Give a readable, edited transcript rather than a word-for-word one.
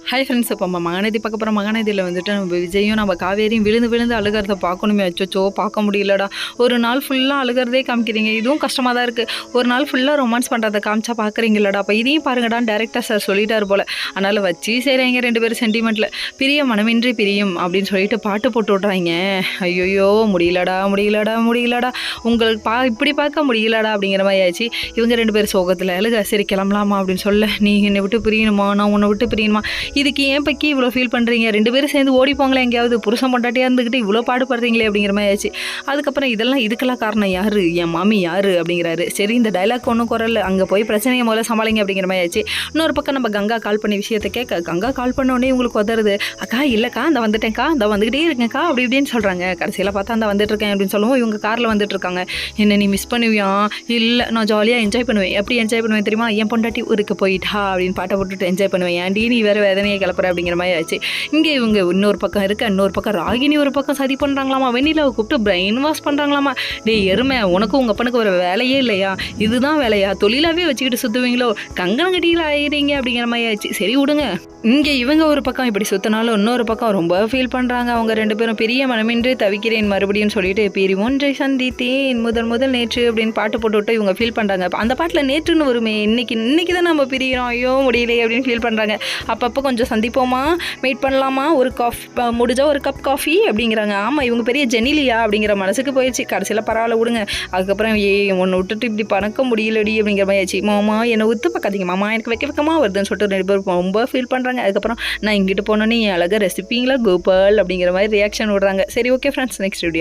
Hi friends, இப்போ நம்ம மகாநதி பார்க்க போகிற மகாநதியில் வந்துட்டு நம்ம விஜயும் நம்ம காவேரியும் விழுந்து விழுந்து அழுகிறத பார்க்கணுமே. அச்சோ பார்க்க முடியலடா. ஒரு நாள் ஃபுல்லாக அழுகிறதே காமிக்கிறீங்க, இதுவும் கஷ்டமாக தான் இருக்குது. ஒரு நாள் ஃபுல்லாக ரொமான்ஸ் பண்ணுறதை காமிச்சா பார்க்குறீங்களடா. அப்போ இதையும் பாருங்கடான்னு டேரக்டர் சார் சொல்லிட்டார் போல். அதனால் வச்சு செய்கிறாங்க ரெண்டு பேரும் சென்டிமெண்ட்டில். பிரிய மனமின்றி பிரியும் அப்படின்னு சொல்லிட்டு பாட்டு போட்டு விட்றாங்க. ஐயோயோ முடியலடா முடியலடா முடியலடா, உங்களுக்கு இப்படி பார்க்க முடியலடா அப்படிங்கிற மாதிரி ஆச்சு. இவங்க ரெண்டு பேரும் சோகத்தில் அழுக. சரி கிளம்பலாமா அப்படின்னு சொல்ல, நீ என்னை விட்டு பிரியணுமா, நான் உன்னை விட்டு பிரியணுமா, இதுக்கு ஏன் பக்கி இவ்வளோ ஃபீல் பண்ணுறீங்க, ரெண்டு பேரும் சேர்ந்து ஓடிப்போங்களே எங்கேயாவது, புருஷன் பொண்டாட்டியாக இருந்துக்கிட்டு இவ்வளோ பாடுபடுறீங்களே அப்படிங்கிற மாதிரி ஆச்சு. அதுக்கப்புறம் இதுக்கெல்லாம் காரணம் யார், என் மாமி யார் அப்படிங்கிறாரு. சரி இந்த டைலாக் ஒன்றும் குரல், அங்கே போய் பிரச்சனையை முதல்ல சமாளிங்க அப்படிங்கிற மாதிரி ஆச்சு. இன்னொரு பக்கம் நம்ம கங்கா கால் பண்ணி விஷயத்தை கேட்க, கங்கா கால் பண்ணோடனே உங்களுக்கு உதருது. அக்கா இல்லைக்கா இந்த வந்துட்டேன்க்கா, இந்த வந்துக்கிட்டே இருக்கேன்க்கா அப்படி இப்படின்னு சொல்கிறாங்க. கடைசியில் பார்த்தா அந்த வந்துட்டு இருக்கேன் அப்படின்னு சொல்லுவோம். இவங்க காரில் வந்துட்டு இருக்காங்க. என்ன நீ மிஸ் பண்ணுவியா? இல்லை நான் ஜாலியாக என்ஜாய் பண்ணுவேன். எப்படி என்ஜாய் பண்ணுவேன் தெரியுமா, என் பொண்டாட்டி ஊருக்கு போயிட்டா அப்படின்னு பாட்டை போட்டுட்டு என்ஜாய் பண்ணுவேன். ஏன்டி நீ வேறு வேதனையை கிளப்புற அப்படிங்கிற மாதிரி ஆச்சு. இங்கே இவங்க இன்னொரு பக்கம் இருக்க, இன்னொரு பக்கம் ராகினி ஒரு பக்கம் சதி பண்ணுறாங்களாமா. வெண்ணிலாவை கூப்பிட்டு பிரெயின் வாஷ் பண்ணுறாங்களாமா. டே எருமை, உனக்கும் உங்கள் அப்பனுக்கு ஒரு வேலையே இல்லையா, இதுதான் வேலையா, தொழிலாகவே வச்சுக்கிட்டு சுற்றுவீங்களோ, கங்கணம் கட்டியில் ஆயிடுறீங்க அப்படிங்கிற மாதிரி ஆச்சு. சரி விடுங்க. இங்கே இவங்க ஒரு பக்கம் இப்படி சுற்றினாலும் இன்னொரு பக்கம் ரொம்ப ஃபீல் பண்ணுறாங்க. அவங்க ரெண்டு பேரும் பெரிய மனமின்றி தவிக்கிறேன் மறுபடியும் சொல்லிட்டு பிரி ஒன்றை சந்தித்தேன் முதல் நேற்று அப்படின்னு பாட்டு போட்டுவிட்டு இவங்க ஃபீல் பண்ணுறாங்க. அந்த பாட்டில் நேற்றுன்னு வருமே, இன்னைக்கு தான் நம்ம பிரிகிறோம், ஐயோ முடியலையே அப்படின்னு ஃபீல் பண்ணுறாங்க. அப்பப்போ கொஞ்சம் சந்திப்போமா, மீட் பண்ணலாமா, ஒரு முடிஞ்சா ஒரு கப் காஃபி அப்படிங்கிறாங்க. ஆமாம் இவங்க பெரிய ஜெனிலியா அப்படிங்கிற மனசுக்கு போயிடுச்சு. கடைசியில் பரவாயில்ல விடுங்க. அதுக்கப்புறம் ஒன்று விட்டுட்டு இப்படி பறக்க முடியலடி அப்படிங்கிற மாதிரி ஆச்சு. மாமா என்னை ஒத்து பார்க்காதீங்க மாமா, எனக்கு வைக்கமாக வருதுன்னு சொல்லிட்டு ரெண்டு பேரும் ரொம்ப ஃபீல் பண்ணுறாங்க. அதுக்கப்புறம் நான் இங்கிட்டு போனோன்னே என் அழகாக ரெசிப்பிங்களா கோபால் அப்படிங்கிற மாதிரி ரியாக்ஷன் விடுறாங்க. சரி ஓகே ஃப்ரெண்ட்ஸ், நெக்ஸ்ட் வீடியோ